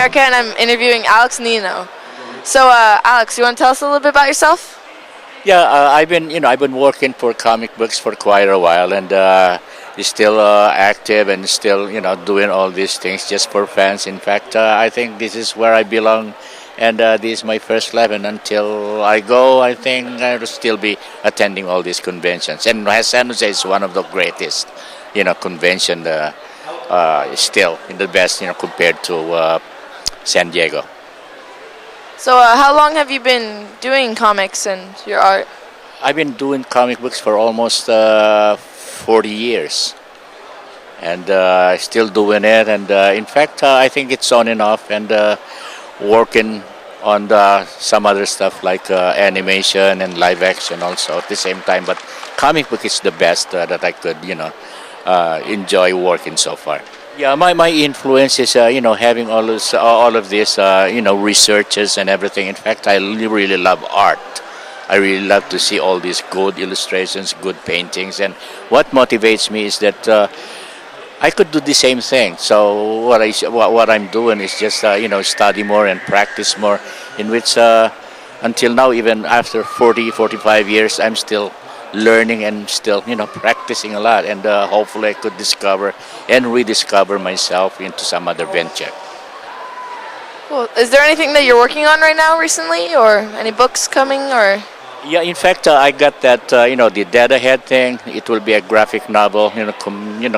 Erika, and I'm interviewing Alex Nino. So, Alex, you want to tell us a little bit about yourself? Yeah, I've been working for comic books for quite a while, and still active and still, doing all these things just for fans. In fact, I think this is where I belong, and this is my first love. And until I go, I think I will still be attending all these conventions. And San Jose is one of the greatest, convention. Still in the best, compared to San Diego. So, how long have you been doing comics and your art? I've been doing comic books for almost 40 years, and still doing it. And in fact, I think it's on and off, and working on some other stuff like animation and live action also at the same time. But comic book is the best that I could, enjoy working so far. Yeah, my influence is having all of this researches and everything. In fact, I really love art. I really love to see all these good illustrations, good paintings, and what motivates me is that I could do the same thing. So what I'm doing is just study more and practice more. In which until now, even after 45 years, I'm still learning and still practicing a lot, and hopefully I could discover and rediscover myself into some other venture. Cool. Is there anything that you're working on right now recently, or any books coming, or? Yeah, in fact, I got that the Dead Ahead thing. It will be a graphic novel,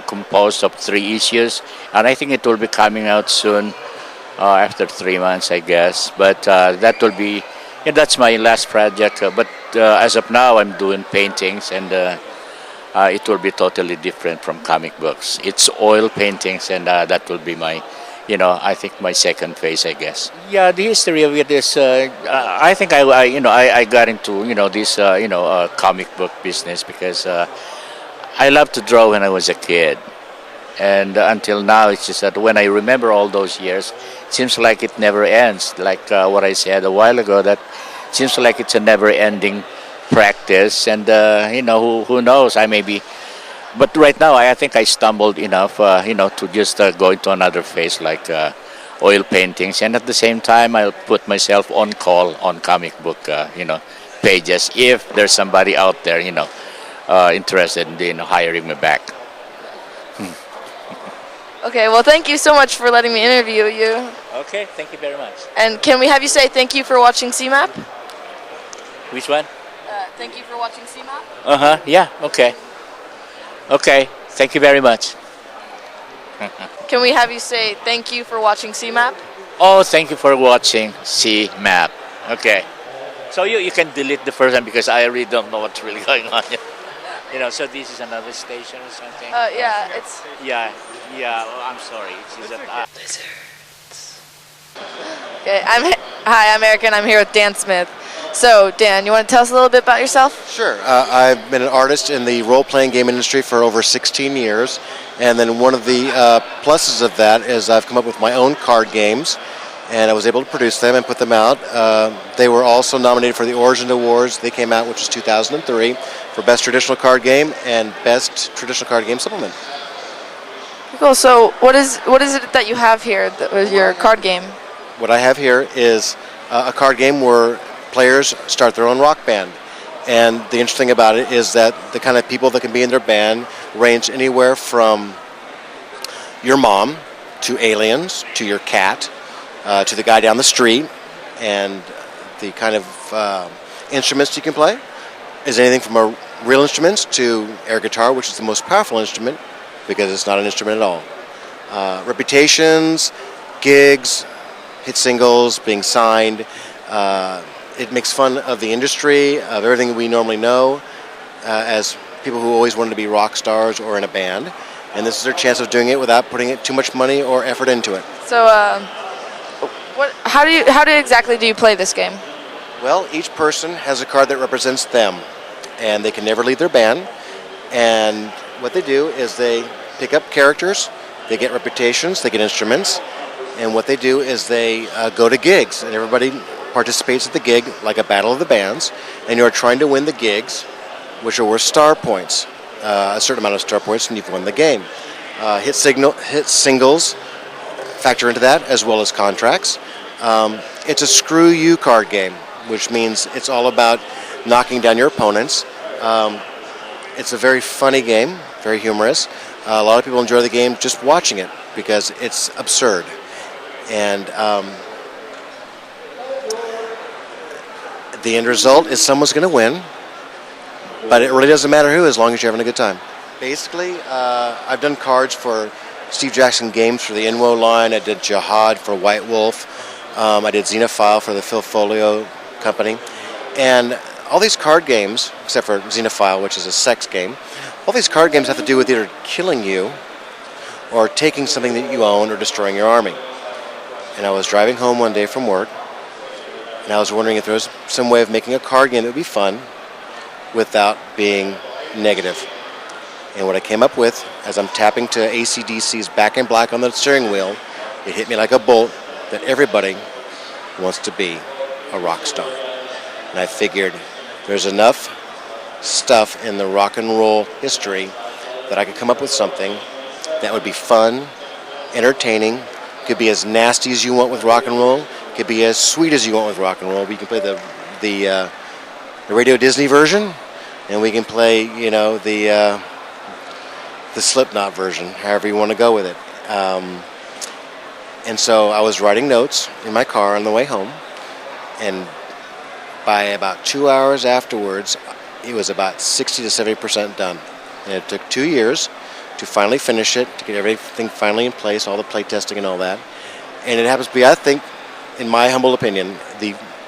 composed of 3 issues, and I think it will be coming out soon, after 3 months, I guess. But that will be. Yeah, that's my last project, but as of now, I'm doing paintings, and it will be totally different from comic books. It's oil paintings, and that will be my, I think my second phase, I guess. Yeah, the history of it is, I think I got into, this, comic book business because I loved to draw when I was a kid. And until now, it's just that when I remember all those years, it seems like it never ends. Like what I said a while ago, that it seems like it's a never-ending practice. And who knows? I may be, but right now I think I stumbled enough, to just go into another phase like oil paintings. And at the same time, I'll put myself on call on comic book, pages if there's somebody out there, interested in hiring me back. Okay, well, thank you so much for letting me interview you. Okay, thank you very much. And can we have you say thank you for watching CMAP? Which one? Thank you for watching CMAP. Yeah, okay. Okay, thank you very much. Can we have you say thank you for watching CMAP? Oh, thank you for watching CMAP. Okay. So you can delete the first one because I really don't know what's really going on. So this is another station or something? Yeah, it's... Yeah, well, I'm sorry. It's just that... Okay, hi, I'm Erika, and I'm here with Dan Smith. So, Dan, you want to tell us a little bit about yourself? Sure. I've been an artist in the role-playing game industry for over 16 years, and then one of the pluses of that is I've come up with my own card games, and I was able to produce them and put them out. They were also nominated for the Origin Awards. They came out, which was 2003, for Best Traditional Card Game and Best Traditional Card Game Supplement. Cool. So, what is it that you have here with your card game? What I have here is a card game where players start their own rock band. And the interesting thing about it is that the kind of people that can be in their band range anywhere from your mom to aliens to your cat to the guy down the street. And the kind of instruments you can play is anything from a real instruments to air guitar, which is the most powerful instrument because it's not an instrument at all. Reputations, gigs, hit singles, being signed. It makes fun of the industry, of everything we normally know as people who always wanted to be rock stars or in a band. And this is their chance of doing it without putting too much money or effort into it. So, how exactly do you play this game? Well, each person has a card that represents them, and they can never leave their band. And what they do is they pick up characters, they get reputations, they get instruments, and what they do is they go to gigs, and everybody participates at the gig like a battle of the bands, and you're trying to win the gigs, which are worth star points, a certain amount of star points, and you've won the game. Hit singles factor into that, as well as contracts. It's a screw you card game, which means it's all about knocking down your opponents. It's a very funny game, very humorous. A lot of people enjoy the game just watching it because it's absurd. And the end result is someone's going to win, but it really doesn't matter who as long as you're having a good time. Basically, I've done cards for Steve Jackson Games for the Inwo line. I did Jihad for White Wolf. I did Xenophile for the Phil Folio company. And all these card games, except for Xenophile, which is a sex game, all these card games have to do with either killing you or taking something that you own or destroying your army. And I was driving home one day from work, and I was wondering if there was some way of making a card game that would be fun without being negative. And what I came up with, as I'm tapping to AC/DC's Back in Black on the steering wheel, it hit me like a bolt that everybody wants to be a rock star. And I figured there's enough stuff in the rock and roll history that I could come up with something that would be fun, entertaining, could be as nasty as you want with rock and roll, could be as sweet as you want with rock and roll. We can play the Radio Disney version, and we can play, the Slipknot version, however you want to go with it. And so I was writing notes in my car on the way home, and by about 2 hours afterwards, it was about 60 to 70% done. And it took 2 years to finally finish it, to get everything finally in place, all the play testing and all that. And it happens to be, I think, in my humble opinion,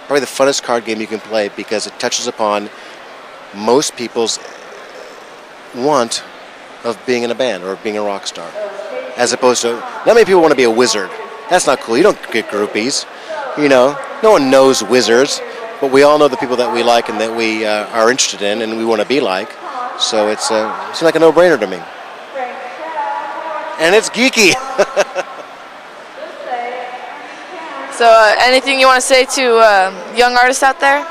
probably the funnest card game you can play because it touches upon most people's want of being in a band or being a rock star. As opposed to, not many people want to be a wizard. That's not cool. You don't get groupies. No one knows wizards, but we all know the people that we like and that we are interested in and we want to be like. So it seems like a no-brainer to me. And it's geeky. So anything you want to say to young artists out there?